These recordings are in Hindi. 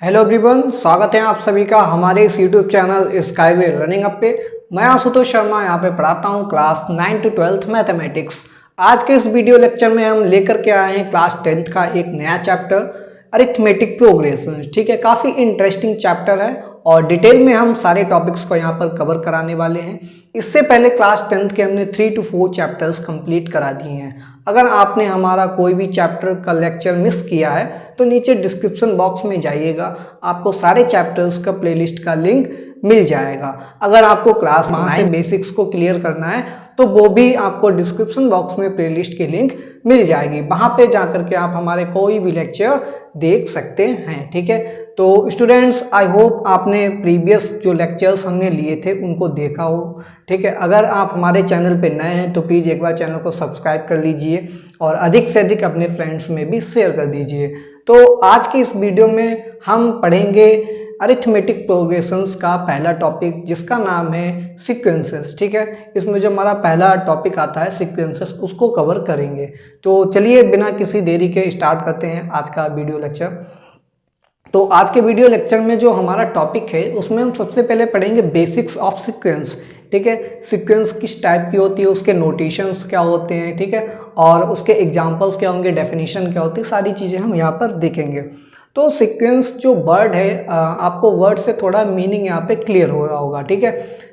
हेलो एवरीवन, स्वागत है आप सभी का हमारे इस YouTube channel skyway learning up पे। मैं आशुतोष शर्मा यहाँ पे पढ़ाता हूँ क्लास 9 to 12th मैथमेटिक्स। आज के इस वीडियो लेक्चर में हम लेकर के आए हैं क्लास 10th का एक नया चैप्टर अरिथमेटिक प्रोग्रेशन। ठीक है, काफ़ी इंटरेस्टिंग चैप्टर है और डिटेल में हम सारे टॉपिक्स को यहाँ पर कवर कराने वाले हैं। इससे पहले क्लास 10th के हमने 3 to 4 चैप्टर्स कंप्लीट करा दिए हैं। अगर आपने हमारा कोई भी चैप्टर का लेक्चर मिस किया है तो नीचे डिस्क्रिप्शन बॉक्स में जाइएगा, आपको सारे चैप्टर्स का प्लेलिस्ट का लिंक मिल जाएगा। अगर आपको क्लास 9 बेसिक्स को क्लियर करना है तो वो भी आपको डिस्क्रिप्शन बॉक्स में प्लेलिस्ट की लिंक मिल जाएगी, वहाँ पे जा करके आप हमारे कोई भी लेक्चर देख सकते हैं। ठीक है, तो स्टूडेंट्स, आई होप आपने प्रीवियस जो लेक्चर्स हमने लिए थे उनको देखा हो। ठीक है, अगर आप हमारे चैनल पे नए हैं तो प्लीज़ एक बार चैनल को सब्सक्राइब कर लीजिए और अधिक से अधिक अपने फ्रेंड्स में भी शेयर कर दीजिए। तो आज की इस वीडियो में हम पढ़ेंगे अरिथमेटिक प्रोग्रेशंस का पहला टॉपिक, जिसका नाम है सीक्वेंसेस। ठीक है, इसमें जो हमारा पहला टॉपिक आता है सीक्वेंसेस, उसको कवर करेंगे। तो चलिए बिना किसी देरी के स्टार्ट करते हैं आज का वीडियो लेक्चर। तो आज के वीडियो लेक्चर में जो हमारा टॉपिक है उसमें हम सबसे पहले पढ़ेंगे बेसिक्स ऑफ सीक्वेंस। ठीक है, सीक्वेंस किस टाइप की होती है, उसके नोटेशंस क्या होते हैं, ठीक है, और उसके एग्जांपल्स क्या होंगे, डेफिनेशन क्या होती है, सारी चीज़ें हम यहाँ पर देखेंगे। तो सीक्वेंस जो वर्ड है, आपको वर्ड से थोड़ा मीनिंग यहाँ पे क्लियर हो रहा होगा। ठीक है,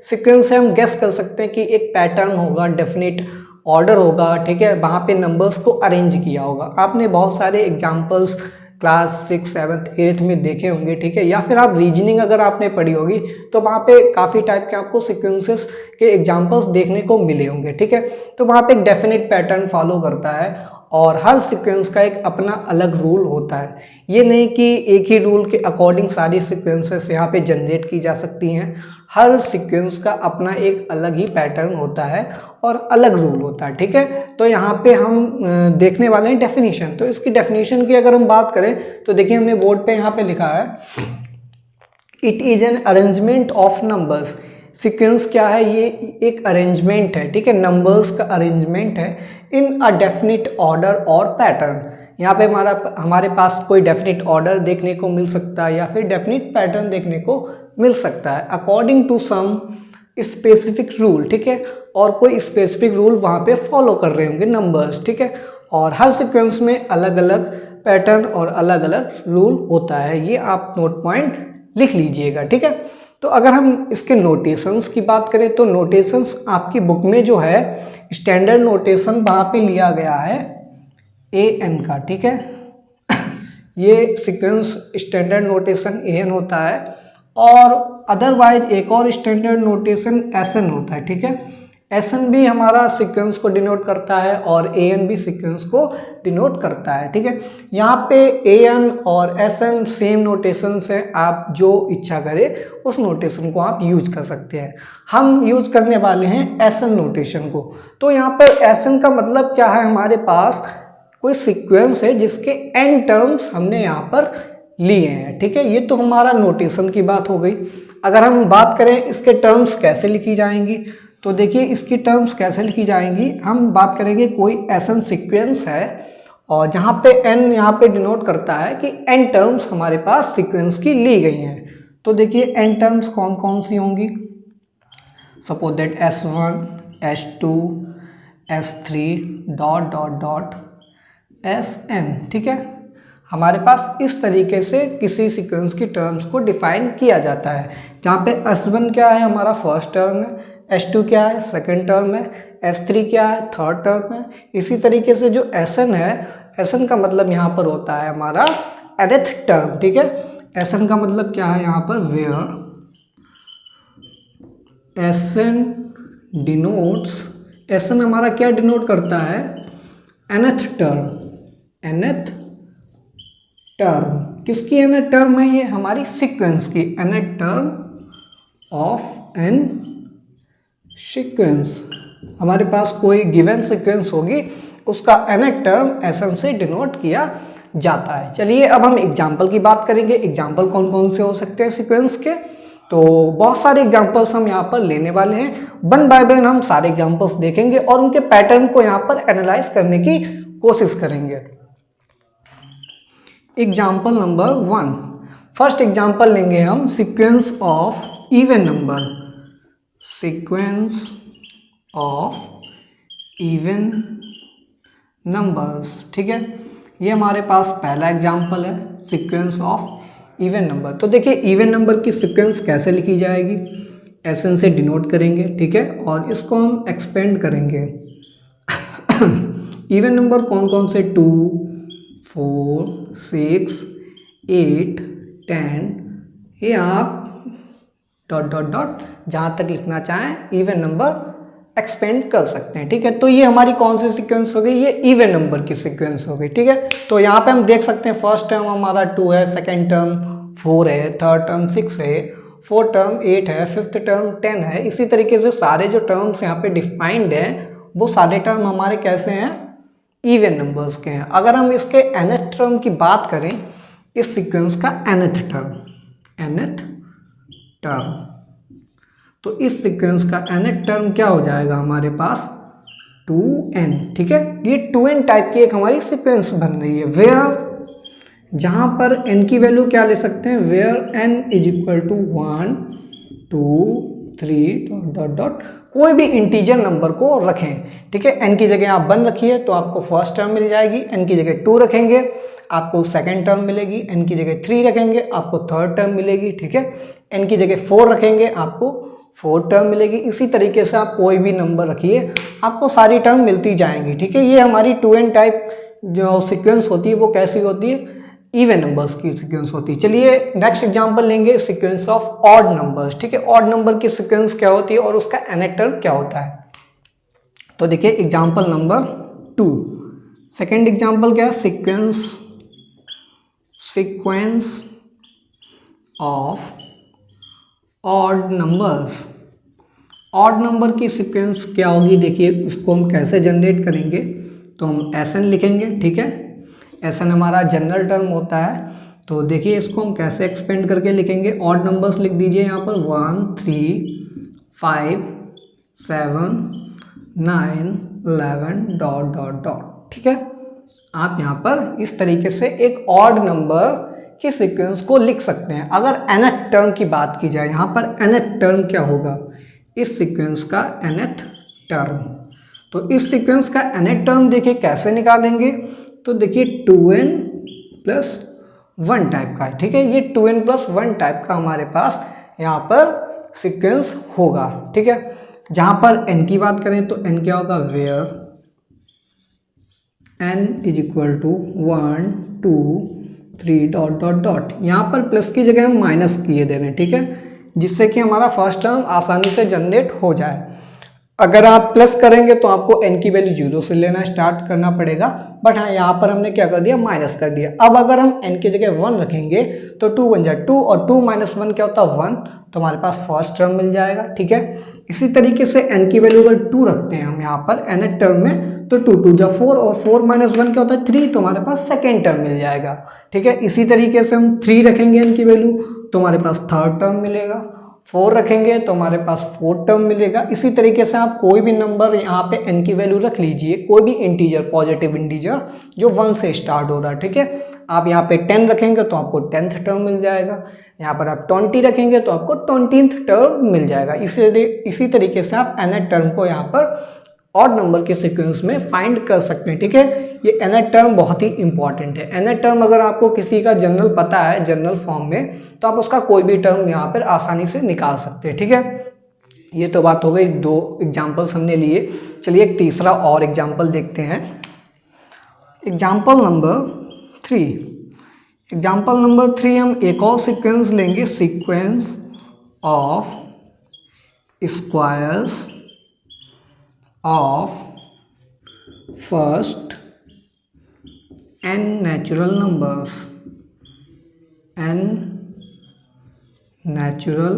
सीक्वेंस से हम गेस कर सकते हैं कि एक पैटर्न होगा, डेफिनेट ऑर्डर होगा। ठीक है, वहाँ पे नंबर्स को अरेंज किया होगा। आपने बहुत सारे एग्जाम्पल्स क्लास 6, 7, 8 में देखे होंगे। ठीक है, या फिर आप रीजनिंग अगर आपने पढ़ी होगी तो वहाँ पे काफ़ी टाइप के आपको सीक्वेंसेस के एग्जांपल्स देखने को मिले होंगे। ठीक है, तो वहाँ पे एक डेफिनेट पैटर्न फॉलो करता है और हर सीक्वेंस का एक अपना अलग रूल होता है। ये नहीं कि एक ही रूल के अकॉर्डिंग सारी सीक्वेंसेस यहाँ पे जनरेट की जा सकती हैं। हर सीक्वेंस का अपना एक अलग ही पैटर्न होता है और अलग रूल होता है। ठीक है, तो यहाँ पे हम देखने वाले हैं डेफिनेशन। तो इसकी डेफिनेशन की अगर हम बात करें तो देखिए, हमने बोर्ड पे यहाँ पे लिखा है, it is an arrangement of numbers. Sequence क्या है, ये एक अरेंजमेंट है। ठीक है, नंबर्स का अरेंजमेंट है इन अ डेफिनिट ऑर्डर और पैटर्न। यहाँ पे हमारे पास कोई डेफिनिट ऑर्डर देखने को मिल सकता है या फिर डेफिनिट पैटर्न देखने को मिल सकता है according to some specific rule. ठीक है, और कोई स्पेसिफिक रूल वहाँ पे फॉलो कर रहे होंगे नंबर्स। ठीक है, और हर सीक्वेंस में अलग अलग पैटर्न और अलग अलग रूल होता है। ये आप नोट पॉइंट लिख लीजिएगा। ठीक है, तो अगर हम इसके नोटेशंस की बात करें तो नोटेशंस आपकी बुक में जो है स्टैंडर्ड नोटेशन वहाँ पे लिया गया है AN का। ठीक है, ये सीक्वेंस स्टैंडर्ड नोटेशन AN होता है और अदरवाइज एक और स्टैंडर्ड नोटेशन SN होता है। ठीक है, SN भी हमारा सीक्वेंस को डिनोट करता है और AN भी सीक्वेंस को डिनोट करता है। ठीक है, यहाँ पे AN और SN सेम नोटेशन से आप जो इच्छा करें उस नोटेशन को आप यूज कर सकते हैं। हम यूज करने वाले हैं SN नोटेशन को। तो यहाँ पर SN का मतलब क्या है, हमारे पास कोई सीक्वेंस है जिसके n टर्म्स हमने यहाँ पर लिए हैं। ठीक है, ये तो हमारा नोटेशन की बात हो गई। अगर हम बात करें इसके टर्म्स कैसे लिखी जाएंगी, तो देखिए इसकी टर्म्स कैसे लिखी जाएंगी। हम बात करेंगे कोई SN सीक्वेंस है और जहाँ पे n यहाँ पे डिनोट करता है कि n टर्म्स हमारे पास सीक्वेंस की ली गई हैं। तो देखिए n टर्म्स कौन कौन सी होंगी, suppose that S1, S2, S3 dot dot dot SN। ठीक है, हमारे पास इस तरीके से किसी सीक्वेंस की टर्म्स को डिफाइन किया जाता है, जहाँ पे S1 क्या है, हमारा फर्स्ट टर्म है, S2 क्या है, सेकंड टर्म है, S3 क्या है, थर्ड टर्म है। इसी तरीके से जो SN है, SN का मतलब यहाँ पर होता है हमारा nth टर्म। ठीक है, SN का मतलब क्या है यहाँ पर, वेयर SN डिनोट्स, SN हमारा क्या डिनोट करता है, nth टर्म। nth टर्म किसकी nth टर्म है, ये हमारी सीक्वेंस की nth term of an sequence. हमारे पास कोई गिवन सीक्वेंस होगी, उसका nth टर्म SN से डिनोट किया जाता है। चलिए अब हम एग्जाम्पल की बात करेंगे। एग्जाम्पल कौन कौन से हो सकते हैं सीक्वेंस के, तो बहुत सारे एग्जाम्पल्स हम यहाँ पर लेने वाले हैं। वन बाय वन हम सारे एग्जाम्पल्स देखेंगे और उनके पैटर्न को यहाँ पर एनालाइज करने की कोशिश करेंगे। एग्जाम्पल नंबर 1, फर्स्ट एग्जांपल लेंगे हम sequence of even number, sequence of even numbers. ठीक है, ये हमारे पास पहला एग्जांपल है, सीक्वेंस ऑफ इवन नंबर। तो देखिए इवन नंबर की सीक्वेंस कैसे लिखी जाएगी, एसएन से डिनोट करेंगे। ठीक है, और इसको हम एक्सपेंड करेंगे। इवन नंबर कौन कौन से, 2, 4, 6, 8, 10, ये आप डॉट डॉट डॉट जहाँ तक लिखना चाहें इवन नंबर एक्सपेंड कर सकते हैं। ठीक है, तो ये हमारी कौन सी सीक्वेंस हो गई, ये इवन नंबर की सीक्वेंस हो गई। ठीक है, तो यहाँ पे हम देख सकते हैं फर्स्ट टर्म हमारा 2 है, सेकेंड टर्म 4 है, थर्ड टर्म 6 है, फोर्थ टर्म 8 है, फिफ्थ टर्म 10 है। इसी तरीके से सारे जो टर्म्स यहाँ पे डिफाइंड है वो सारे टर्म हमारे कैसे हैं, इवन नंबर्स के हैं। अगर हम इसके nth टर्म की बात करें, इस सीक्वेंस का nth टर्म, तो इस सीक्वेंस का nth टर्म क्या हो जाएगा हमारे पास, 2n। ठीक है, ये 2n टाइप की एक हमारी सीक्वेंस बन रही है, वेयर जहां पर n की वैल्यू क्या ले सकते हैं, where n is equal to 1, 2, 3 dot dot dot, कोई भी इंटीजर नंबर को रखें। ठीक है, n की जगह आप 1 रखिए तो आपको फर्स्ट टर्म मिल जाएगी, n की जगह 2 रखेंगे आपको सेकंड टर्म मिलेगी, n की जगह 3 रखेंगे आपको थर्ड टर्म मिलेगी। ठीक है, n की जगह 4 रखेंगे आपको फोर्थ टर्म मिलेगी। इसी तरीके से आप कोई भी नंबर रखिए आपको सारी टर्म मिलती जाएंगी। ठीक है, ये हमारी 2n टाइप जो सीक्वेंस होती है वो कैसी होती है, इवन नंबर्स की सीक्वेंस होती है। चलिए नेक्स्ट एग्जांपल लेंगे, सीक्वेंस ऑफ ऑड नंबर्स। ठीक है, ऑड नंबर की सीक्वेंस क्या होती है और उसका nth टर्म क्या होता है। तो देखिए एग्जांपल नंबर 2, सेकेंड एग्जांपल क्या है, sequence of odd numbers. Odd number की सीक्वेंस क्या होगी, देखिए इसको हम कैसे जनरेट करेंगे, तो हम एसएन लिखेंगे। ठीक है, एसएन हमारा जनरल टर्म होता है। तो देखिए इसको हम कैसे एक्सपेंड करके लिखेंगे, ऑड नंबर्स लिख दीजिए यहाँ पर 1, 3, 5, 7, 9, 11 डॉट डॉट डॉट। ठीक है, आप यहाँ पर इस तरीके से एक ऑड नंबर की सीक्वेंस को लिख सकते हैं। अगर nth टर्म की बात की जाए, यहाँ पर nth टर्म क्या होगा, इस सीक्वेंस का nth टर्म। तो इस सीक्वेंस का nth टर्म देखिए कैसे निकालेंगे, तो देखिए 2n प्लस 1 टाइप का है। ठीक है, ये 2n प्लस 1 टाइप का हमारे पास यहाँ पर सीक्वेंस होगा। ठीक है, जहाँ पर n की बात करें तो n क्या होगा, where n is equal to 1, 2, 3 dot dot dot. यहाँ पर प्लस की जगह हम माइनस किए दे रहे हैं। ठीक है, जिससे कि हमारा फर्स्ट टर्म आसानी से जनरेट हो जाए। अगर आप प्लस करेंगे तो आपको n की वैल्यू 0 से लेना स्टार्ट करना पड़ेगा, बट हाँ यहाँ पर हमने क्या कर दिया, माइनस कर दिया। अब अगर हम n की जगह 1 रखेंगे तो 2 बन जाए 2, और 2 माइनस 1 क्या होता है, 1, तो हमारे पास फर्स्ट टर्म मिल जाएगा। ठीक है, इसी तरीके से n की वैल्यू अगर 2 रखते हैं हम यहाँ पर nth टर्म में, तो 2 2 जा 4, और 4 माइनस 1 क्या होता है, 3, तो हमारे पास सेकेंड टर्म मिल जाएगा। ठीक है, इसी तरीके से हम 3 रखेंगे n की वैल्यू तो हमारे पास थर्ड टर्म मिलेगा, 4 रखेंगे तो हमारे पास फोर्थ टर्म मिलेगा। इसी तरीके से आप कोई भी नंबर यहाँ पे n की वैल्यू रख लीजिए, कोई भी इंटीजर, पॉजिटिव इंटीजर जो 1 से स्टार्ट हो रहा है। ठीक है, आप यहाँ पे 10 रखेंगे तो आपको 10th टर्म मिल जाएगा, यहाँ पर आप 20 रखेंगे तो आपको 20th टर्म मिल जाएगा। इसी तरीके से आप nth टर्म को यहाँ पर ऑड नंबर के सीक्वेंस में फाइंड कर सकते हैं। ठीक है, ये nth टर्म बहुत ही इंपॉर्टेंट है। nth टर्म अगर आपको किसी का जनरल पता है जनरल फॉर्म में, तो आप उसका कोई भी टर्म यहाँ पर आसानी से निकाल सकते हैं। ठीक है, ये तो बात हो गई, 2 एग्जाम्पल्स हमने लिए। चलिए एक तीसरा और एग्जाम्पल देखते हैं, एग्जाम्पल नंबर 3। एग्जाम्पल नंबर 3 हम एक और सीक्वेंस लेंगे, sequence of squares of first n natural numbers, n natural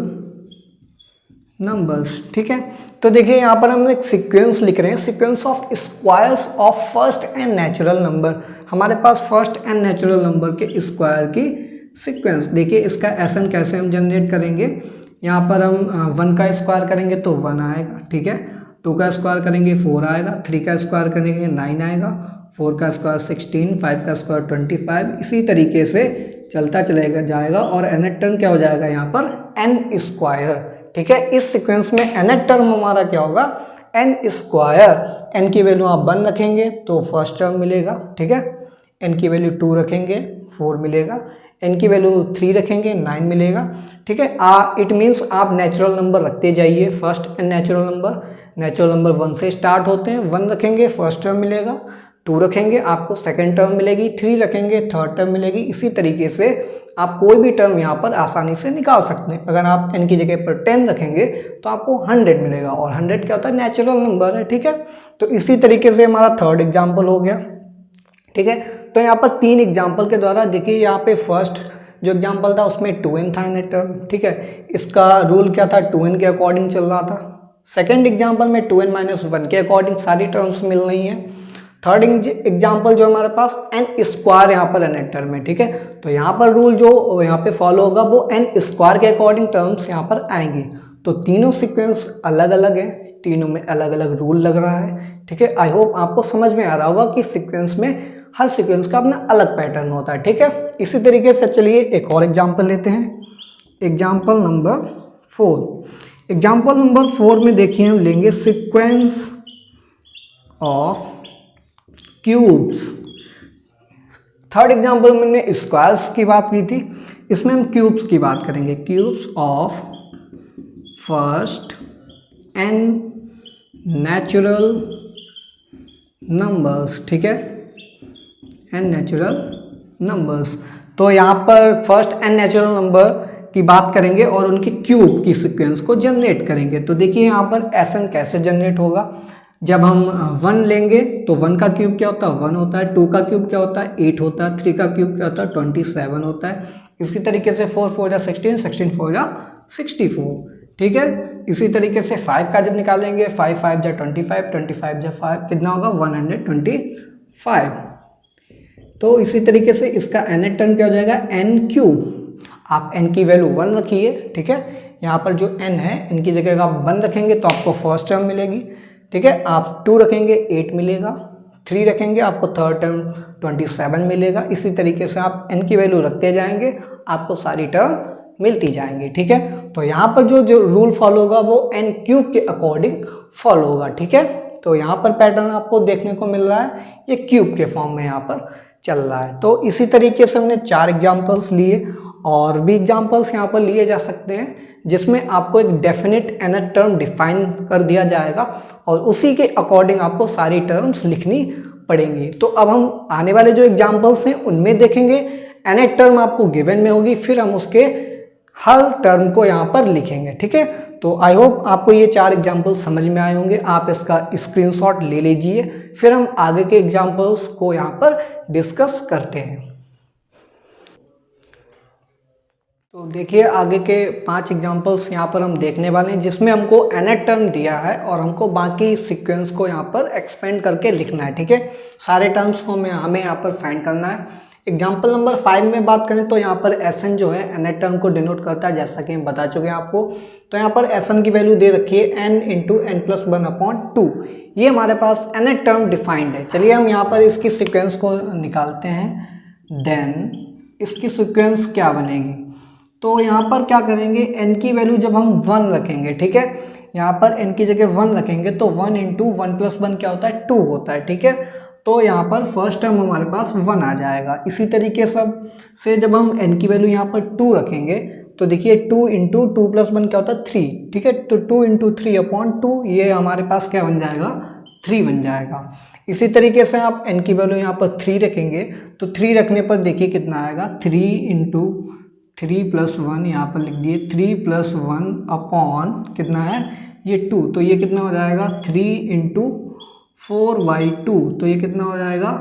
numbers. ठीक है, तो देखिए यहाँ पर हम एक सीक्वेंस लिख रहे हैं, sequence of squares of first n natural number. हमारे पास फर्स्ट n नेचुरल नंबर के स्क्वायर की सीक्वेंस। देखिए इसका एसएन कैसे हम जनरेट करेंगे, यहाँ पर हम 1 का स्क्वायर करेंगे तो 1 आएगा। ठीक है, 2 का स्क्वायर करेंगे 4 आएगा, 3 का स्क्वायर करेंगे 9 आएगा, 4 का स्क्वायर 16, 5 का स्क्वायर 25। इसी तरीके से चलता चलेगा जाएगा और nth टर्म क्या हो जाएगा यहाँ पर n स्क्वायर। ठीक है, इस सीक्वेंस में nth टर्म हमारा क्या होगा n स्क्वायर। n की वैल्यू आप 1 रखेंगे तो फर्स्ट टर्म मिलेगा। ठीक है, n की वैल्यू 2 रखेंगे 4 मिलेगा, n की वैल्यू 3 रखेंगे 9 मिलेगा। ठीक है, इट मीन्स आप नेचुरल नंबर रखते जाइए। फर्स्ट एंड नेचुरल नंबर 1 से स्टार्ट होते हैं। 1 रखेंगे फर्स्ट टर्म मिलेगा, 2 रखेंगे आपको सेकेंड टर्म मिलेगी, 3 रखेंगे थर्ड टर्म मिलेगी। इसी तरीके से आप कोई भी टर्म यहाँ पर आसानी से निकाल सकते हैं। अगर आप n की जगह पर 10 रखेंगे तो आपको 100 मिलेगा, और 100 क्या होता है नेचुरल नंबर है। ठीक है, तो इसी तरीके से हमारा थर्ड एग्जाम्पल हो गया। ठीक है, तो यहाँ पर 3 एग्जाम्पल के द्वारा देखिए, यहाँ पे फर्स्ट जो एग्जाम्पल था उसमें 2n था nth टर्म। ठीक है, इसका रूल क्या था 2n के अकॉर्डिंग चल रहा था। सेकेंड एग्जाम्पल में 2n माइनस 1 के अकॉर्डिंग सारी टर्म्स मिल रही हैं। थर्ड एग्जाम्पल जो हमारे पास n स्क्वायर यहाँ पर nth टर्म है। ठीक है, तो यहाँ पर रूल जो यहाँ पे फॉलो होगा वो n स्क्वायर के अकॉर्डिंग टर्म्स यहाँ पर आएंगी। तो तीनों सीक्वेंस अलग अलग है, तीनों में अलग अलग रूल लग रहा है। ठीक है, आई होप आपको समझ में आ रहा होगा कि सीक्वेंस में हर सीक्वेंस का अपना अलग पैटर्न होता है। ठीक है, इसी तरीके से चलिए एक और एग्जाम्पल लेते हैं। Example number 4। एग्जाम्पल नंबर 4 में देखिए हम लेंगे sequence of cubes. Third example में हमने स्क्वायर्स की बात की थी, इसमें हम क्यूब्स की बात करेंगे। Cubes of first n natural numbers. ठीक है, एन नेचुरल नंबर्स। तो यहाँ पर फर्स्ट एन नेचुरल नंबर की बात करेंगे और उनकी क्यूब की सीक्वेंस को जनरेट करेंगे। तो देखिए यहाँ पर एसन कैसे जनरेट होगा। जब हम 1 लेंगे तो 1 का क्यूब क्या होता है 1 होता है, 2 का क्यूब क्या होता है 8 होता है, 3 का क्यूब क्या होता है 27 होता है। इसी तरीके से 4 4 जा 16, 16 4 जा 64। ठीक है, इसी तरीके से 5 का जब निकालेंगे 5 5 जा 25, 25 जा 5 कितना होगा 125। तो इसी तरीके से इसका nth टर्म क्या हो जाएगा n क्यूब। आप n की वैल्यू 1 रखिए। ठीक है, यहाँ पर जो n है n की जगह आप 1 रखेंगे तो आपको फर्स्ट टर्म मिलेगी। ठीक है, आप 2 रखेंगे 8 मिलेगा, 3 रखेंगे आपको थर्ड टर्म 27 मिलेगा। इसी तरीके से आप n की वैल्यू रखते जाएंगे, आपको सारी टर्म मिलती जाएंगी। ठीक है, तो यहाँ पर जो रूल फॉलो होगा वो n क्यूब के अकॉर्डिंग फॉलो होगा। ठीक है, तो यहाँ पर पैटर्न आपको देखने को मिल रहा है, ये क्यूब के फॉर्म में यहाँ पर चल रहा है। तो इसी तरीके से हमने 4 एग्जाम्पल्स लिए, और भी एग्जाम्पल्स यहाँ पर लिए जा सकते हैं जिसमें आपको एक डेफिनेट nth टर्म डिफाइन कर दिया जाएगा और उसी के अकॉर्डिंग आपको सारी टर्म्स लिखनी पड़ेंगी। तो अब हम आने वाले जो एग्जाम्पल्स हैं उनमें देखेंगे nth टर्म आपको गिवन में होगी, फिर हम उसके हर टर्म को यहाँ पर लिखेंगे। ठीक है, तो आई होप आपको ये 4 एग्जाम्पल समझ में आए होंगे। आप इसका स्क्रीनशॉट ले लीजिए, फिर हम आगे के एग्जाम्पल्स को यहाँ पर डिस्कस करते हैं। तो देखिए आगे के 5 एग्जाम्पल्स यहाँ पर हम देखने वाले हैं जिसमें हमको nth टर्म दिया है और हमको बाकी सीक्वेंस को यहाँ पर एक्सपेंड करके लिखना है। ठीक है, सारे टर्म्स को हमें यहाँ पर फाइंड करना है। एग्जाम्पल नंबर 5 में बात करें तो यहाँ पर Sn जो है nth टर्म को डिनोट करता है, जैसा कि हम बता चुके हैं आपको। तो यहाँ पर Sn की वैल्यू दे रखी है n इंटू एन प्लस 1/2। ये हमारे पास nth टर्म डिफाइंड है। चलिए हम यहाँ पर इसकी सीक्वेंस को निकालते हैं। देन इसकी सीक्वेंस क्या बनेगी, तो यहाँ पर क्या करेंगे n की वैल्यू जब हम 1 रखेंगे, ठीक है, यहाँ पर n की जगह 1 रखेंगे तो 1 इंटू 1 प्लस 1 क्या होता है 2 होता है। ठीक है, तो यहाँ पर फर्स्ट टर्म हमारे पास 1 आ जाएगा। इसी तरीके से जब हम n की वैल्यू यहाँ पर 2 रखेंगे तो देखिए 2 इंटू 2 प्लस 1 क्या होता है 3। ठीक है, तो 2 इंटू 3/2 ये हमारे पास क्या बन जाएगा 3 बन जाएगा। इसी तरीके से आप n की वैल्यू यहाँ पर 3 रखेंगे तो 3 रखने पर देखिए कितना आएगा 3 इंटू 3 प्लस 1 यहाँ पर लिख दिए 3 प्लस 1 कितना है ये 2, तो ये कितना हो जाएगा 3 इंटू 4/2, तो ये कितना हो जाएगा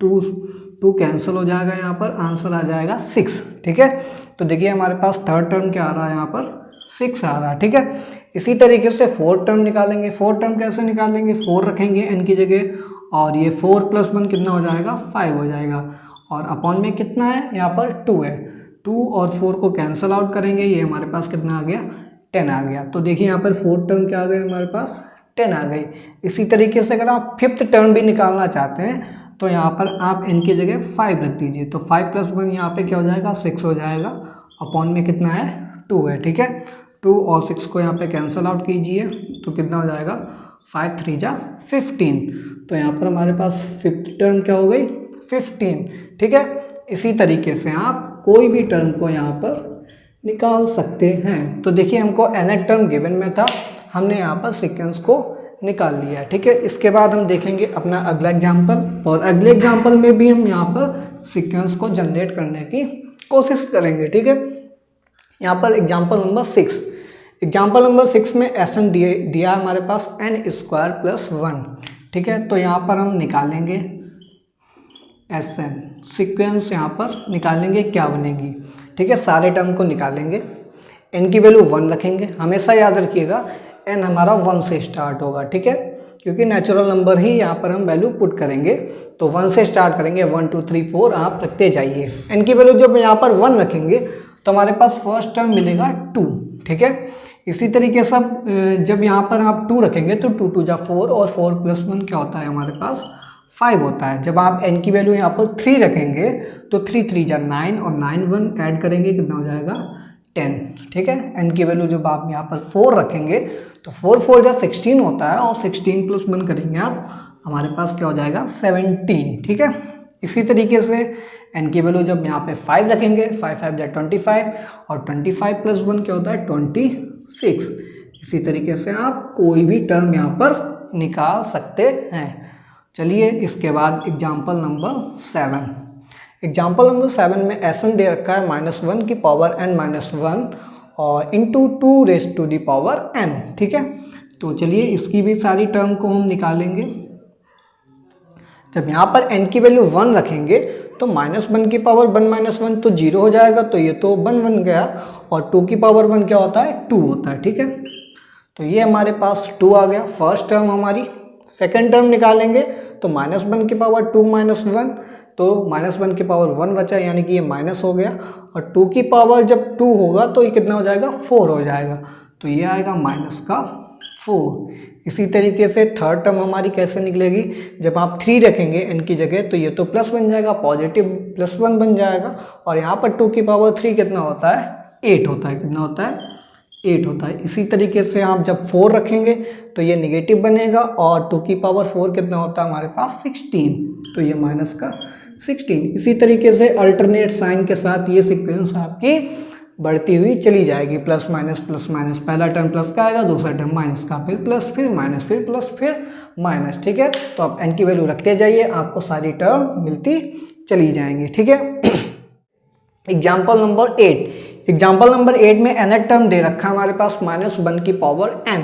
2 कैंसिल हो जाएगा, यहाँ पर आंसर आ जाएगा 6। ठीक है, तो देखिए हमारे पास थर्ड टर्म क्या आ रहा है यहाँ पर 6 आ रहा है। ठीक है, इसी तरीके से फोर्थ टर्म निकालेंगे। फोर्थ टर्म कैसे निकालेंगे, 4 रखेंगे n की जगह और ये 4 प्लस 1 कितना हो जाएगा 5 हो जाएगा, और अपॉन में कितना है यहाँ पर 2 है। 2 और 4 को कैंसिल आउट करेंगे, ये हमारे पास कितना आ गया 10 आ गया। तो देखिए यहाँ पर फोर्थ टर्म क्या आ गई हमारे पास 10 आ गई। इसी तरीके से अगर आप फिफ्थ टर्म भी निकालना चाहते हैं तो यहाँ पर आप n की जगह 5 रख दीजिए, तो 5 + 1 यहाँ पे क्या हो जाएगा 6 हो जाएगा, अपॉन में कितना है 2 है, ठीक है। 2 और 6 को यहाँ पे कैंसिल आउट कीजिए तो कितना हो जाएगा 5 3 जा 15, तो यहाँ पर हमारे पास फिफ्थ टर्म क्या हो गई 15, ठीक है। इसी तरीके से आप कोई भी टर्म को यहाँ पर निकाल सकते हैं। तो देखिए हमको nth टर्म गिवन में था, हमने यहाँ पर सीक्वेंस को निकाल लिया, ठीक है। इसके बाद हम देखेंगे अपना अगला एग्जाम्पल, और अगले एग्जाम्पल में भी हम यहाँ पर सीक्वेंस को जनरेट करने की कोशिश करेंगे, ठीक है। यहाँ पर एग्जाम्पल नंबर 6, एग्जाम्पल नंबर 6 में Sn दिया है हमारे पास n² + 1, ठीक है। तो यहाँ पर हम निकालेंगे Sn, सीक्वेंस यहाँ पर निकालेंगे क्या बनेगी, ठीक है। सारे टर्म को निकालेंगे, n की वैल्यू 1 रखेंगे, हमेशा याद रखिएगा n हमारा 1 से स्टार्ट होगा, ठीक है, क्योंकि नेचुरल नंबर ही यहाँ पर हम वैल्यू पुट करेंगे, तो 1 से स्टार्ट करेंगे, 1 2 3 4 आप रखते जाइए। n की वैल्यू जब यहाँ पर 1 रखेंगे तो हमारे पास फर्स्ट टर्म मिलेगा 2, ठीक है। इसी तरीके से जब यहाँ पर आप 2 रखेंगे तो 2 2 जा 4 और 4 + 1 क्या होता है हमारे पास 5 होता है। जब आप n की वैल्यू यहाँ पर 3 रखेंगे तो 3 3 जा 9 और 9 1 ऐड करेंगे कितना हो जाएगा 10, ठीक है। n की वैल्यू जब आप यहाँ पर 4 रखेंगे तो 4 4 जा 16 होता है, और 16 + 1 करेंगे आप, हमारे पास क्या हो जाएगा 17, ठीक है। इसी तरीके से n की वैल्यू जब यहाँ पे 5 रखेंगे, 5 5 जा 25, और 25 + 1 क्या होता है 26। इसी तरीके से आप कोई भी टर्म यहाँ पर निकाल सकते हैं। चलिए इसके बाद एग्जाम्पल नंबर 7, एग्जाम्पल नंबर 7 में Sn दे रखा है -1 की पावर n-1 और इंटू 2⁻n, ठीक है। तो चलिए इसकी भी सारी टर्म को हम निकालेंगे। जब यहाँ पर n की वैल्यू 1 रखेंगे तो -1 की पावर 1 - 1 तो 0 हो जाएगा, तो ये तो 1 बन गया, और 2 की पावर 1 क्या होता है 2 होता है, ठीक है। तो ये हमारे पास 2 आ गया फर्स्ट टर्म हमारी। सेकेंड टर्म निकालेंगे तो -1 की पावर 2 - 1, तो -1 की पावर 1 बचा, यानी कि ये माइनस हो गया, और 2 की पावर जब 2 होगा तो ये कितना हो जाएगा 4 हो जाएगा, तो ये आएगा -4। इसी तरीके से थर्ड टर्म हमारी कैसे निकलेगी, जब आप 3 रखेंगे n की जगह तो ये तो प्लस बन जाएगा, पॉजिटिव +1 बन जाएगा, और यहाँ पर 2 की पावर 3 कितना होता है 8 होता है, कितना होता है 8 होता है। इसी तरीके से आप जब 4 रखेंगे तो ये नेगेटिव बनेगा, और 2 की पावर 4 कितना होता है हमारे पास 16, तो ये -16। इसी तरीके से अल्टरनेट साइन के साथ ये सीक्वेंस आपकी बढ़ती हुई चली जाएगी, प्लस माइनस, पहला टर्म प्लस का आएगा, दूसरा टर्म माइनस का, फिर प्लस, फिर माइनस, फिर प्लस, फिर माइनस, ठीक है। तो आप n की वैल्यू रखते जाइए, आपको सारी टर्म मिलती चली जाएंगी, ठीक है। एग्जाम्पल नंबर 8, एग्जाम्पल नंबर 8 में nth टर्म दे रखा है हमारे पास -1 की पावर n।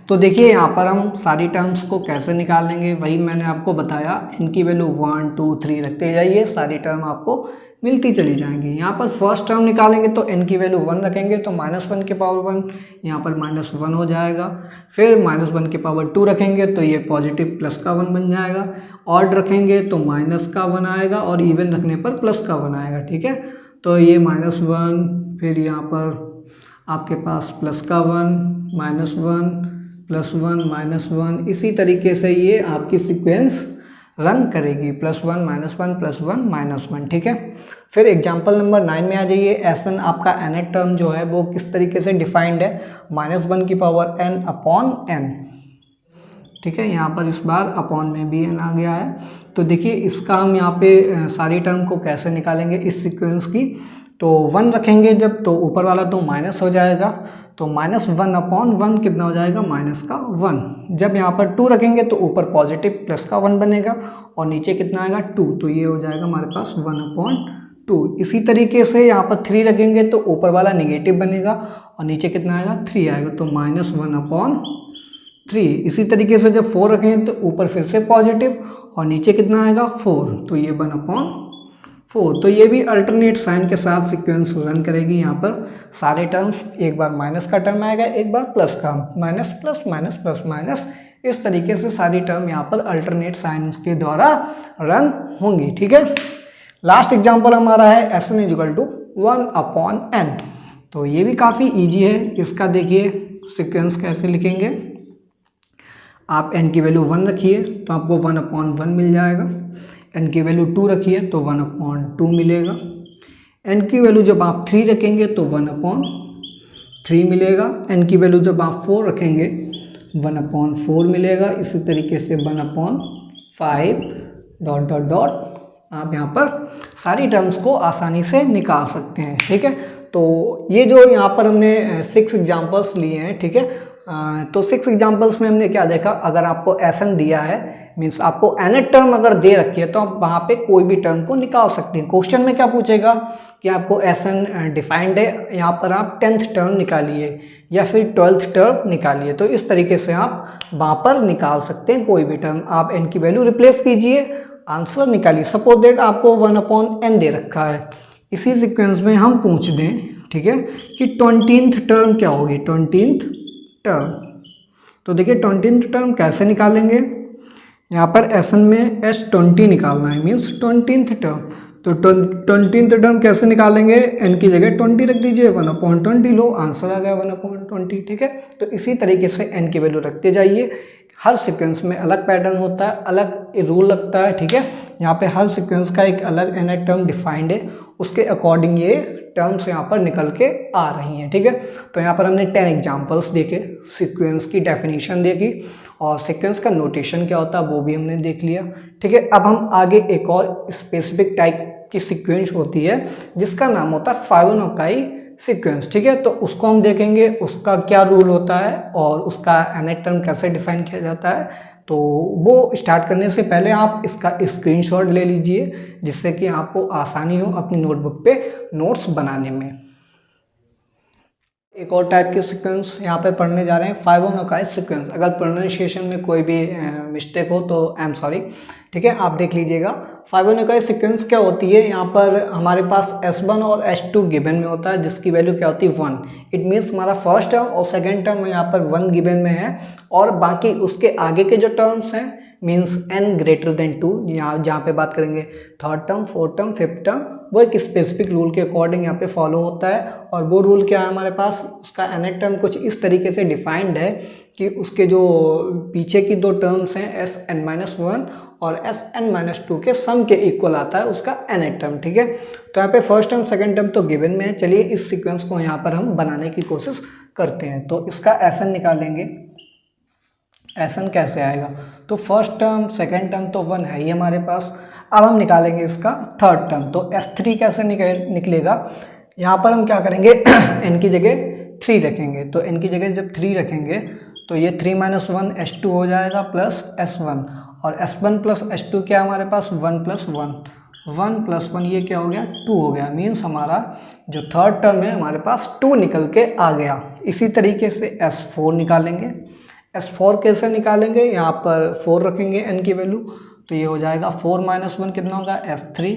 तो देखिए यहाँ पर हम सारी टर्म्स को कैसे निकाल लेंगे, वही मैंने आपको बताया, n की वैल्यू 1 2 3 रखते जाइए, सारी टर्म आपको मिलती चली जाएंगी। यहाँ पर फर्स्ट टर्म निकालेंगे तो n की वैल्यू 1 रखेंगे तो -1 की पावर 1 यहाँ पर -1 हो जाएगा, फिर -1 की पावर 2 रखेंगे तो ये पॉजिटिव प्लस का 1 बन जाएगा, ऑड रखेंगे तो माइनस का 1 आएगा, और इवन रखने पर प्लस का 1 आएगा, ठीक है। तो ये -1, फिर यहाँ पर आपके पास प्लस का 1 -1 +1 -1, इसी तरीके से ये आपकी सीक्वेंस रन करेगी, +1 -1 +1 -1, ठीक है। फिर एग्जाम्पल नंबर 9 में आ जाइए। Sn आपका nth टर्म जो है वो किस तरीके से डिफाइंड है, -1 की पावर n/n, ठीक है। यहाँ पर इस बार अपॉन में भी n आ गया है। तो देखिए इसका हम यहाँ पे सारी टर्म को कैसे निकालेंगे इस सीक्वेंस की, तो 1 रखेंगे जब तो ऊपर वाला तो माइनस हो जाएगा, तो -1/1 कितना हो जाएगा -1। जब यहाँ पर 2 रखेंगे तो ऊपर पॉजिटिव प्लस का 1 बनेगा, और नीचे कितना आएगा 2, तो ये हो जाएगा हमारे पास 1/2। इसी तरीके से यहाँ पर 3 रखेंगे तो ऊपर वाला निगेटिव बनेगा, और नीचे कितना आएगा 3 आएगा, तो -1/3। इसी तरीके से जब 4 रखेंगे तो ऊपर फिर से पॉजिटिव, और नीचे कितना आएगा 4, तो ये 1/4। तो ये भी अल्टरनेट साइन के साथ सीक्वेंस रन करेगी। यहाँ पर सारे टर्म्स, एक बार माइनस का टर्म आएगा, एक बार प्लस का, minus plus minus plus minus, इस तरीके से सारी टर्म यहाँ पर अल्टरनेट साइन के द्वारा रन होंगी, ठीक है। लास्ट एग्जाम्पल हमारा है Sn = 1/n। तो ये भी काफ़ी ईजी है, इसका देखिए सीक्वेंस कैसे लिखेंगे। आप n की वैल्यू 1 रखिए तो आपको 1/1 मिल जाएगा। n की वैल्यू 2 रखिए तो 1/2 मिलेगा। n की वैल्यू जब आप 3 रखेंगे तो 1/3 मिलेगा। n की वैल्यू जब आप 4 रखेंगे 1/4 मिलेगा। इसी तरीके से 1/5 डॉट डॉट डॉट आप यहाँ पर सारी टर्म्स को आसानी से निकाल सकते हैं। ठीक है, तो ये जो यहाँ पर हमने 6 एग्जाम्पल्स लिए हैं, ठीक है, तो 6 एग्जाम्पल्स में हमने क्या देखा, अगर आपको Sn दिया है मीन्स आपको nth टर्म अगर दे रखी है तो आप वहाँ पे कोई भी टर्म को निकाल सकते हैं। क्वेश्चन में क्या पूछेगा कि आपको Sn डिफाइंड है, यहाँ पर आप 10th टर्म निकालिए या फिर 12th टर्म निकालिए। तो इस तरीके से आप वहाँ पर निकाल सकते हैं कोई भी टर्म। आप n की वैल्यू रिप्लेस कीजिए, आंसर निकालिए। सपोज दैट आपको 1/n दे रखा है, इसी सीक्वेंस में हम पूछ दें, ठीक है, कि 20th टर्म क्या होगी, 20th टर्म। तो देखिए 20th टर्म कैसे निकालेंगे, यहाँ पर Sn में S20 निकालना है मीन्स 20th टर्म। तो 20th टर्म कैसे निकालेंगे, n की जगह 20 रख दीजिए, 1/20 लो, आंसर आ गया 1/20। ठीक है, तो इसी तरीके से n की वैल्यू रखते जाइए। हर सीक्वेंस में अलग पैटर्न होता है, अलग रूल लगता है। ठीक है, यहाँ पे हर सीक्वेंस का एक अलग nth टर्म डिफाइंड है, उसके अकॉर्डिंग ये टर्म्स यहाँ पर निकल के आ रही हैं। ठीक है, तो यहाँ पर हमने 10 एग्जांपल्स देखे, सीक्वेंस की डेफिनेशन देखी और सीक्वेंस का नोटेशन क्या होता है वो भी हमने देख लिया। ठीक है, अब हम आगे एक और स्पेसिफिक टाइप की सीक्वेंस होती है जिसका नाम होता है फाइबोनाची सीक्वेंस। ठीक है, तो उसको हम देखेंगे, उसका क्या रूल होता है और उसका nth टर्म कैसे डिफाइन किया जाता है। तो वो स्टार्ट करने से पहले आप इसका स्क्रीनशॉट ले लीजिए जिससे कि आपको आसानी हो अपनी नोटबुक पे नोट्स बनाने में। एक और टाइप के सीक्वेंस यहाँ पे पढ़ने जा रहे हैं, फाइबोनाची सीक्वेंस। अगर प्रोनाउंसिएशन में कोई भी मिस्टेक हो तो आई एम सॉरी। ठीक है, आप देख लीजिएगा। फाइबोनाची सीक्वेंस क्या होती है, यहाँ पर हमारे पास S1 और S2 गिवन में होता है जिसकी वैल्यू क्या होती है 1। इट मीन्स हमारा फर्स्ट टर्म और सेकेंड टर्म यहाँ पर 1 गिवन में है और बाकी उसके आगे के जो टर्म्स हैं मीन्स n greater than 2, यहाँ जहाँ पे बात करेंगे third term, fourth term, fifth term, वो एक स्पेसिफिक रूल के अकॉर्डिंग यहाँ पे फॉलो होता है। और वो रूल क्या है हमारे पास, उसका nth टर्म कुछ इस तरीके से डिफाइंड है कि उसके जो पीछे की दो टर्म्स हैं Sn-1 और Sn-2 के सम के इक्वल आता है उसका nth टर्म। ठीक है, तो यहाँ पे फर्स्ट टर्म सेकेंड टर्म तो गिवन में है। चलिए इस सीक्वेंस को यहाँ पर हम बनाने की कोशिश करते हैं। तो इसका Sn निकालेंगे, Sn कैसे आएगा, तो फर्स्ट टर्म सेकेंड टर्म तो 1 है ही हमारे पास। अब हम निकालेंगे इसका थर्ड टर्म, तो S3 कैसे निकलेगा, यहाँ पर हम क्या करेंगे n की जगह 3 रखेंगे। तो n की जगह जब 3 रखेंगे तो ये 3 - 1 S2 हो जाएगा प्लस S1, और S1 प्लस S2 क्या हमारे पास 1 + 1, 1 + 1 ये क्या हो गया 2 हो गया। मीन्स हमारा जो थर्ड टर्म है हमारे पास 2 निकल के आ गया। इसी तरीके से S4 निकालेंगे। S4 कैसे निकालेंगे, यहाँ पर 4 रखेंगे n की वैल्यू, तो ये हो जाएगा 4 - 1 कितना होगा S3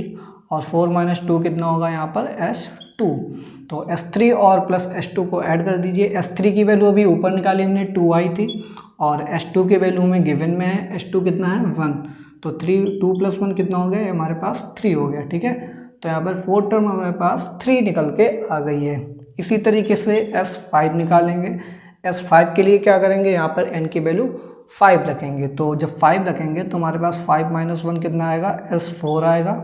और 4 - 2 कितना होगा यहाँ पर S2। तो S3 और प्लस S2 को ऐड कर दीजिए। S3 की वैल्यू अभी ऊपर निकाली हमने 2 आई थी और S2 के वैल्यू में गिवन में है, S2 कितना है 1, तो 2 + 1 कितना हो गया हमारे पास 3 हो गया। ठीक है, तो यहाँ पर फोर्थ टर्म हमारे पास 3 निकल के आ गई है। इसी तरीके से S5 निकालेंगे। S5 के लिए क्या करेंगे, यहाँ पर n की वैल्यू 5 रखेंगे। तो जब 5 रखेंगे तो हमारे पास 5 - 1 कितना आएगा S4 आएगा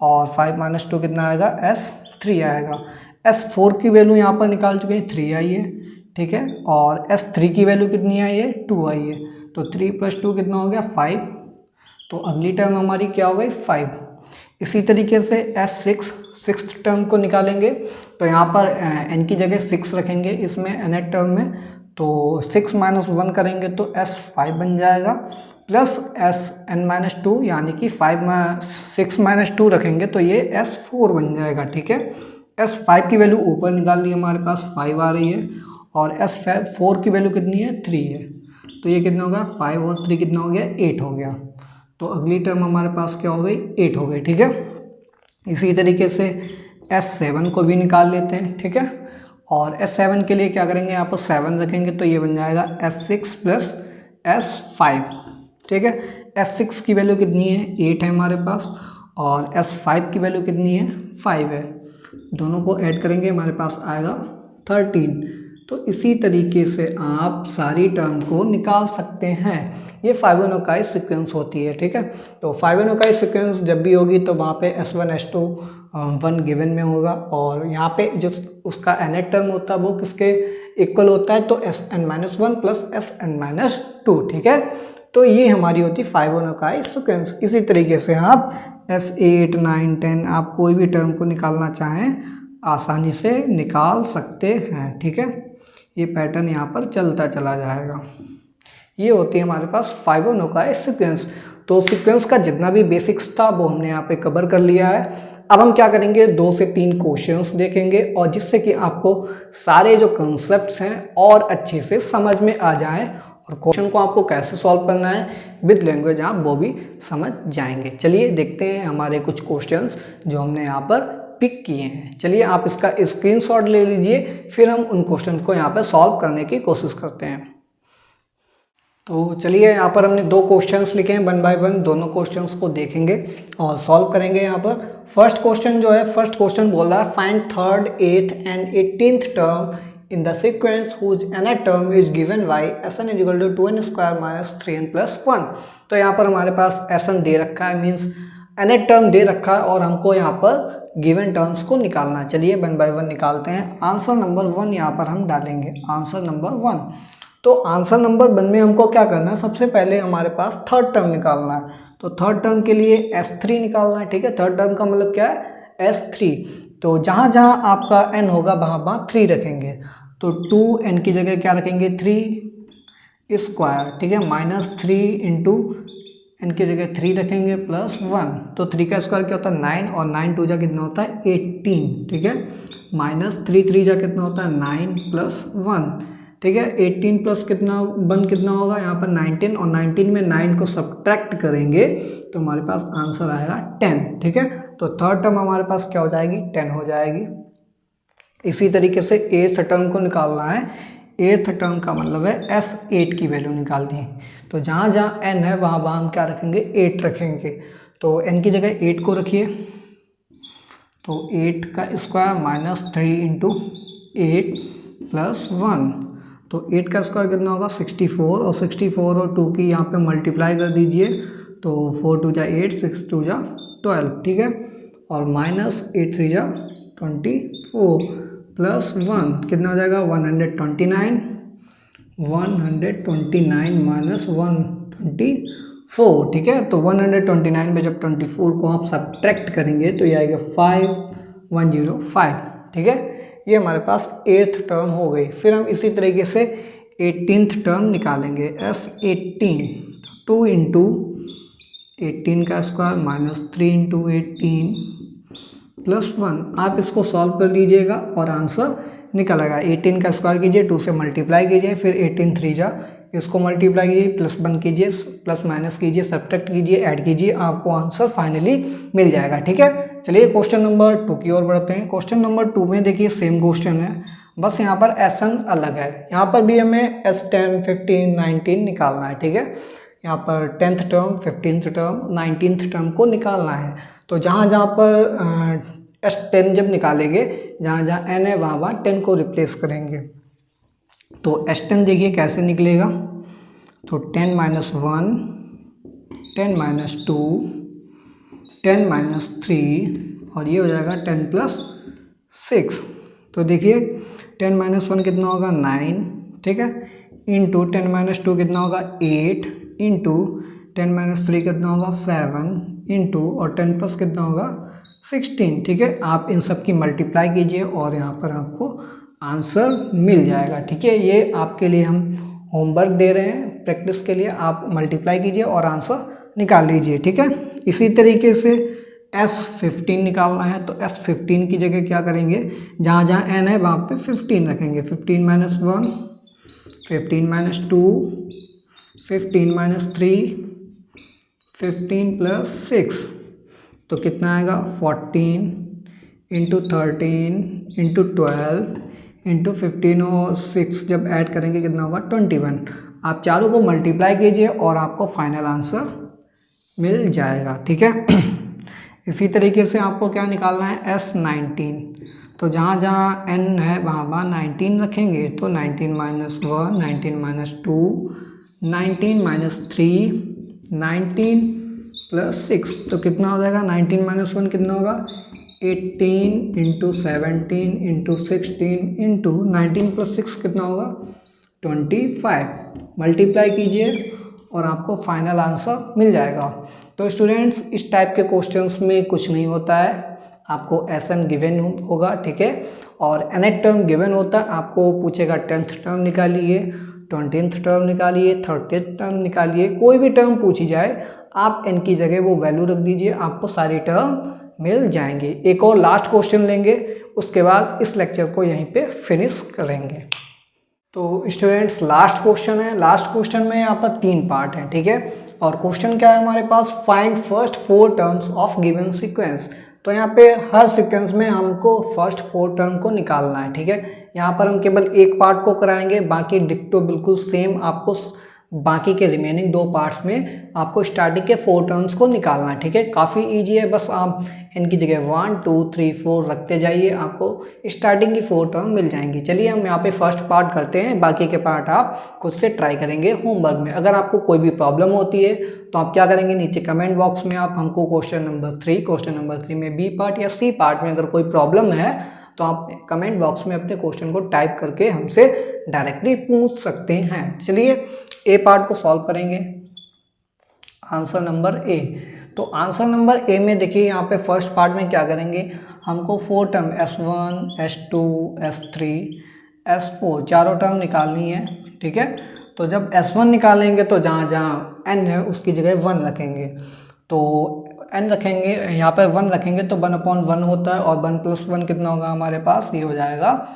और 5 - 2 कितना आएगा S3 आएगा। S4 की वैल्यू यहाँ पर निकाल चुके हैं 3 आई है। ठीक है, और S3 की वैल्यू कितनी आई है 2 आई है। तो 3 + 2 कितना हो गया 5, तो अगली टर्म हमारी क्या हो गई 5। इसी तरीके से सिक्स टर्म को निकालेंगे। तो यहाँ पर n की जगह 6 रखेंगे इसमें nth टर्म में, तो 6 - 1 करेंगे तो S5 बन जाएगा प्लस Sn-2 यानी कि 6 - 2 रखेंगे तो ये S4 बन जाएगा। ठीक है, S5 की वैल्यू ऊपर निकाल ली हमारे पास 5 आ रही है और S4 की वैल्यू कितनी है 3 है। तो ये कितना होगा 5 और 3 कितना हो गया 8 हो गया। तो अगली टर्म हमारे पास क्या हो गई 8 हो गई। ठीक है, इसी तरीके से S7 को भी निकाल लेते हैं। ठीक है, और S7 के लिए क्या करेंगे, यहाँ पर 7 रखेंगे तो ये बन जाएगा S6 प्लस S5। ठीक है, S6 की वैल्यू कितनी है 8 है हमारे पास और S5 की वैल्यू कितनी है 5 है। दोनों को ऐड करेंगे हमारे पास आएगा 13। तो इसी तरीके से आप सारी टर्म को निकाल सकते हैं। ये फाइबोनाची सीक्वेंस होती है, ठीक है। तो फाइबोनाची सीक्वेंस जब भी होगी तो वहाँ पे S1 S2 1 गिवन में होगा, और यहाँ पे जो उसका nth टर्म होता है वो किसके इक्वल होता है, तो Sn-1 प्लस Sn-2, ठीक है। तो ये हमारी होती है फाइबोनाची सीक्वेंस। इसी तरीके से आप S8 9 10 आप कोई भी टर्म को निकालना चाहें आसानी से निकाल सकते हैं, ठीक है। ये पैटर्न यहाँ पर चलता चला जाएगा। ये होती है हमारे पास फाइबोनाची सीक्वेंस। तो सीक्वेंस का जितना भी बेसिक्स था वो हमने यहाँ पे कवर कर लिया है। अब हम क्या करेंगे, 2 से 3 क्वेश्चंस देखेंगे, और जिससे कि आपको सारे जो कंसेप्ट्स हैं और अच्छे से समझ में आ जाएं, और क्वेश्चन को आपको कैसे सॉल्व करना है विद लैंग्वेज आप वो भी समझ जाएंगे। चलिए देखते हैं हमारे कुछ क्वेश्चंस जो हमने यहाँ पर पिक किए हैं। चलिए आप इसका स्क्रीनशॉट ले लीजिए, फिर हम उन क्वेश्चन को यहाँ पर सॉल्व करने की कोशिश करते हैं। तो चलिए यहाँ पर हमने 2 क्वेश्चंस लिखे हैं, 1 बाय 1 दोनों क्वेश्चंस को देखेंगे और सॉल्व करेंगे। यहाँ पर फर्स्ट क्वेश्चन जो है, फर्स्ट क्वेश्चन बोल रहा है find 3rd 8th and 18th term in the sequence whose nth term is given by Sn = 2n² - 3n + 1। तो यहाँ पर हमारे पास Sn दे रखा है, मीन्स nth टर्म दे रखा है, और हमको यहाँ पर गिवन टर्म्स को निकालना है। चलिए 1 बाय 1 निकालते हैं। आंसर नंबर 1 यहाँ पर हम डालेंगे, आंसर नंबर 1। तो आंसर नंबर 1 में हमको क्या करना है, सबसे पहले हमारे पास 3rd टर्म निकालना है। तो 3rd टर्म के लिए S3 निकालना है, ठीक है। 3rd टर्म का मतलब क्या है, S3। तो जहाँ जहाँ आपका n होगा वहाँ वहाँ 3 रखेंगे। तो 2n की जगह क्या रखेंगे, 3², ठीक है, -3 इंटू n की जगह 3 रखेंगे प्लस 1। तो 3 का स्क्वायर क्या होता है, 9, और 9 2 जा कितना होता है, 18, ठीक है। -3 3 जा कितना होता है, 9 + 1, ठीक है। 18 प्लस कितना 1 कितना होगा, यहाँ पर 19, और 19 में 9 को सब्ट्रैक्ट करेंगे तो हमारे पास आंसर आएगा 10, ठीक है। तो 3rd टर्म हमारे पास क्या हो जाएगी, 10 हो जाएगी। इसी तरीके से 8th टर्म को निकालना है। 8th टर्म का मतलब है S8 की वैल्यू निकालनी है। तो जहाँ जहाँ n है वहाँ वहाँ हम क्या रखेंगे, 8 रखेंगे। तो n की जगह 8 को रखिए, तो 8 का स्क्वायर -3 इंटू 8 + 1। तो 8 का स्क्वायर कितना होगा, 64, और 64 और 2 की यहाँ पे मल्टीप्लाई कर दीजिए। तो 4 2 जा 8, 6 2 जा 12, ठीक है। और -8 3 जा 24 प्लस 1 कितना हो जाएगा, 129, 129 - 124, ठीक है। तो 129 में जब 24 को आप सब्ट्रैक्ट करेंगे तो ये आएगा 5105, ठीक है। ये हमारे पास 8th टर्म हो गई। फिर हम इसी तरीके से 18th टर्म निकालेंगे, S18। 2 इंटू 18 का स्क्वायर -3 इंटू 18 प्लस 1। आप इसको सॉल्व कर लीजिएगा और आंसर निकल आएगा। 18 का स्क्वायर कीजिए, 2 से मल्टीप्लाई कीजिए, फिर 18 3 जा इसको मल्टीप्लाई कीजिए, प्लस 1 कीजिए, प्लस माइनस कीजिए, सब्ट्रैक्ट कीजिए, ऐड कीजिए, आपको आंसर फाइनली मिल जाएगा, ठीक है। चलिए क्वेश्चन नंबर 2 की ओर बढ़ते हैं। क्वेश्चन नंबर 2 में देखिए सेम क्वेश्चन है, बस यहाँ पर Sn अलग है। यहाँ पर भी हमें S10 15 19 निकालना है, ठीक है। यहाँ पर 10th term 15th term 19th term को निकालना है। तो जहाँ जहाँ पर S10 जब निकालेंगे, जहाँ जहाँ n है वहाँ वहाँ 10 को रिप्लेस करेंगे। तो S10 देखिए कैसे निकलेगा, तो 10 - 1 10 - 2 10 - 3 और ये हो जाएगा 10 + 6। तो देखिए 10 - 1 कितना होगा, 9, ठीक है, इंटू 10 - 2 कितना होगा, 8, इंटू 10 - 3 कितना होगा, 7, इंटू और 10 प्लस कितना होगा, 16, ठीक है। आप इन सब की मल्टीप्लाई कीजिए और यहाँ पर आपको आंसर मिल जाएगा, ठीक है। ये आपके लिए हम होमवर्क दे रहे हैं प्रैक्टिस के लिए, आप मल्टीप्लाई कीजिए और आंसर निकाल लीजिए, ठीक है। इसी तरीके से S15 निकालना है, तो S15 की जगह क्या करेंगे, जहाँ जहाँ n है वहाँ पे 15 रखेंगे। 15 - 1 15 - 2 15 - 3 15 + 6। तो कितना आएगा, 14 इंटू 13 इंटू 12 इंटू 15 और 6 जब ऐड करेंगे कितना होगा, 21। आप चारों को मल्टीप्लाई कीजिए और आपको फाइनल आंसर मिल जाएगा, ठीक है। इसी तरीके से आपको क्या निकालना है, S19। तो जहाँ जहाँ n है वहाँ वहाँ 19 रखेंगे, तो 19 माइनस 1, 19 माइनस 2, 19 माइनस 3, 19 प्लस 6, तो कितना हो जाएगा? 19 माइनस 1 कितना होगा? 18 इंटू 17 इंटू 16 इंटू 19 प्लस 6 कितना होगा? 25। मल्टीप्लाई कीजिए और आपको फाइनल आंसर मिल जाएगा। तो स्टूडेंट्स, इस टाइप के क्वेश्चंस में कुछ नहीं होता है, आपको एसएन गिवन होगा, ठीक है, और nth टर्म गिवन होता है, आपको पूछेगा 10th टर्म निकालिए, 20th टर्म निकालिए, 30th टर्म निकालिए, कोई भी टर्म पूछी जाए आप n की जगह वो वैल्यू रख दीजिए, आपको सारी टर्म मिल जाएंगे। एक और लास्ट क्वेश्चन लेंगे, उसके बाद इस लेक्चर को यहीं पे फिनिश करेंगे। तो स्टूडेंट्स, लास्ट क्वेश्चन है। लास्ट क्वेश्चन में यहाँ पर 3 पार्ट हैं, ठीक है, और क्वेश्चन क्या है हमारे पास? Find first 4 terms of given sequence. तो यहाँ पे हर सीक्वेंस में हमको फर्स्ट 4 टर्म को निकालना है, ठीक है। यहाँ पर हम केवल एक पार्ट को कराएंगे, बाकी डिक्टो बिल्कुल सेम आपको बाकी के रिमेनिंग 2 पार्ट्स में आपको स्टार्टिंग के 4 टर्म्स को निकालना है, ठीक है। काफ़ी इजी है, बस आप इनकी जगह 1 2 3 4 रखते जाइए, आपको स्टार्टिंग की 4 टर्म मिल जाएंगी। चलिए हम यहाँ पे फर्स्ट पार्ट करते हैं, बाकी के पार्ट आप खुद से ट्राई करेंगे होमवर्क में। अगर आपको कोई भी प्रॉब्लम होती है तो आप क्या करेंगे, नीचे कमेंट बॉक्स में आप हमको क्वेश्चन नंबर 3 में बी पार्ट या सी पार्ट में अगर कोई प्रॉब्लम है तो आप कमेंट बॉक्स में अपने क्वेश्चन को टाइप करके हमसे डायरेक्टली पूछ सकते हैं। चलिए ए पार्ट को सॉल्व करेंगे। आंसर नंबर ए, तो आंसर नंबर ए में देखिए यहाँ पे फर्स्ट पार्ट में क्या करेंगे, हमको 4 term S1 S2 S3 S4 चारों टर्म निकालनी है, ठीक है। तो जब S1 निकालेंगे तो जहाँ जहाँ n है उसकी जगह 1 रखेंगे, तो n रखेंगे, यहाँ पर 1 रखेंगे तो 1/1 होता है, और 1 + 1 कितना होगा हमारे पास? ये हो जाएगा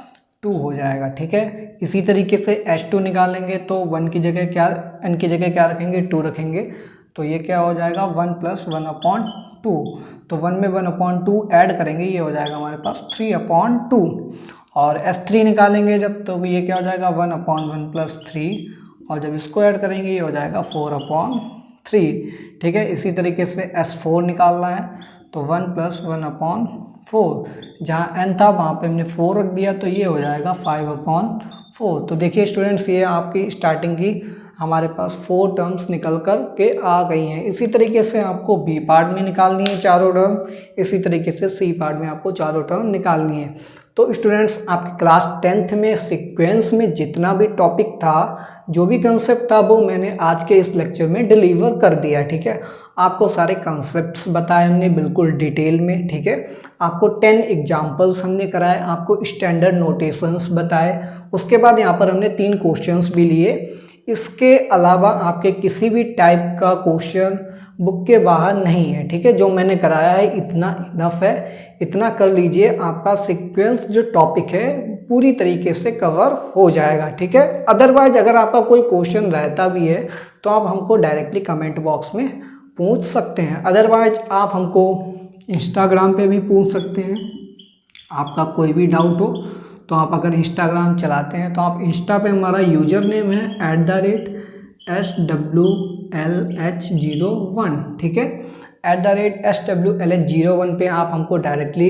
2 हो जाएगा, ठीक है। इसी तरीके से S2 निकालेंगे तो 1 की जगह क्या, n की जगह क्या रखेंगे? 2 रखेंगे, तो ये क्या हो जाएगा? 1 + 1/2, तो 1 में 1/2 ऐड करेंगे, ये हो जाएगा हमारे पास 3/2। और S3 निकालेंगे जब, तो ये क्या हो जाएगा? 1/1 + 3, और जब इसको ऐड करेंगे ये हो जाएगा 4/3, ठीक है। इसी तरीके से S4 निकालना है, तो 1 + 1/4, जहाँ n था वहाँ पे हमने 4 रख दिया, तो ये हो जाएगा 5/4। तो देखिए स्टूडेंट्स, ये आपकी स्टार्टिंग की हमारे पास 4 टर्म्स निकल कर के आ गई हैं। इसी तरीके से आपको बी पार्ट में निकालनी है चारों टर्म, इसी तरीके से सी पार्ट में आपको चारों टर्म निकालनी है। तो स्टूडेंट्स, आपके क्लास 10th में सीक्वेंस में जितना भी टॉपिक था, जो भी कंसेप्ट था, वो मैंने आज के इस लेक्चर में डिलीवर कर दिया, ठीक है। आपको सारे कंसेप्ट्स बताए हमने बिल्कुल डिटेल में, ठीक है। आपको 10 एग्जाम्पल्स हमने कराए, आपको स्टैंडर्ड नोटेशंस बताए, उसके बाद यहाँ पर हमने 3 क्वेश्चंस भी लिए। इसके अलावा आपके किसी भी टाइप का क्वेश्चन बुक के बाहर नहीं है, ठीक है। जो मैंने कराया है इतना इनफ है, इतना कर लीजिए, आपका सीक्वेंस जो टॉपिक है पूरी तरीके से कवर हो जाएगा, ठीक है। अदरवाइज अगर आपका कोई क्वेश्चन रहता भी है तो आप हमको डायरेक्टली कमेंट बॉक्स में पूछ सकते हैं, अदरवाइज आप हमको इंस्टाग्राम पे भी पूछ सकते हैं। आपका कोई भी डाउट हो तो आप अगर इंस्टाग्राम चलाते हैं तो आप इंस्टा पे हमारा यूजर नेम है @SWLH01, ठीक है। @SWLH01 पे आप हमको डायरेक्टली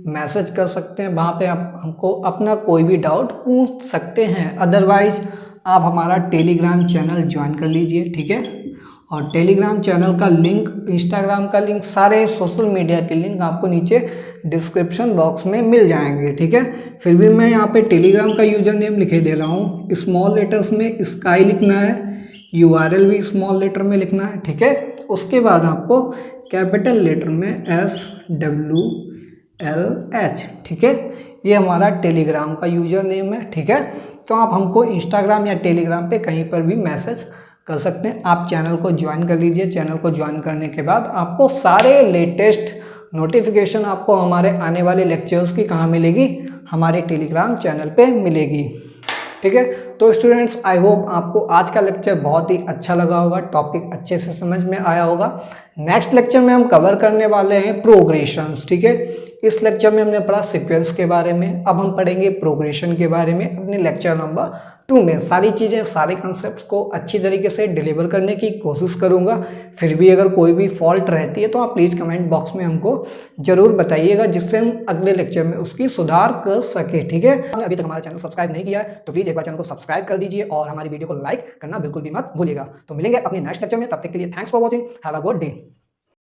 मैसेज कर सकते हैं, वहाँ पे आप हमको अपना कोई भी डाउट पूछ सकते हैं। अदरवाइज आप हमारा टेलीग्राम चैनल ज्वाइन कर लीजिए, ठीक है। और टेलीग्राम चैनल का लिंक, इंस्टाग्राम का लिंक, सारे सोशल मीडिया के लिंक आपको नीचे डिस्क्रिप्शन बॉक्स में मिल जाएंगे, ठीक है। फिर भी मैं यहाँ पे टेलीग्राम का यूजर नेम लिखे दे रहा हूँ, स्मॉल लेटर्स में स्काई लिखना है, URL भी स्मॉल लेटर में लिखना है, ठीक है। उसके बाद आपको कैपिटल लेटर में SWLH, ठीक है। ये हमारा टेलीग्राम का यूजर नेम है, ठीक है। तो आप हमको इंस्टाग्राम या टेलीग्राम पे कहीं पर भी मैसेज कर सकते हैं। आप चैनल को ज्वाइन कर लीजिए, चैनल को ज्वाइन करने के बाद आपको सारे लेटेस्ट नोटिफिकेशन आपको हमारे आने वाले लेक्चर्स की कहाँ मिलेगी? हमारे टेलीग्राम चैनल पे मिलेगी, ठीक है। तो स्टूडेंट्स, आई होप आपको आज का लेक्चर बहुत ही अच्छा लगा होगा, टॉपिक अच्छे से समझ में आया होगा। नेक्स्ट लेक्चर में हम कवर करने वाले हैं प्रोग्रेशंस, ठीक है। इस लेक्चर में हमने पढ़ा सीक्वेंस के बारे में, अब हम पढ़ेंगे प्रोग्रेशन के बारे में अपने लेक्चर नंबर 2 में सारी चीज़ें, सारे कंसेप्ट को अच्छी तरीके से डिलीवर करने की कोशिश करूंगा। फिर भी अगर कोई भी फॉल्ट रहती है तो आप प्लीज़ कमेंट बॉक्स में हमको ज़रूर बताइएगा, जिससे हम अगले लेक्चर में उसकी सुधार कर सके। ठीक है, आपने अभी तक हमारा चैनल सब्सक्राइब नहीं किया है तो प्लीज़ एक बार चैनल को सब्सक्राइब कर दीजिए और हमारी वीडियो को लाइक करना बिल्कुल भी मत भूलिएगा। तो मिलेंगे अपने नेक्स्ट लेक्चर में, तब तक के लिए thanks for watching, have a good day.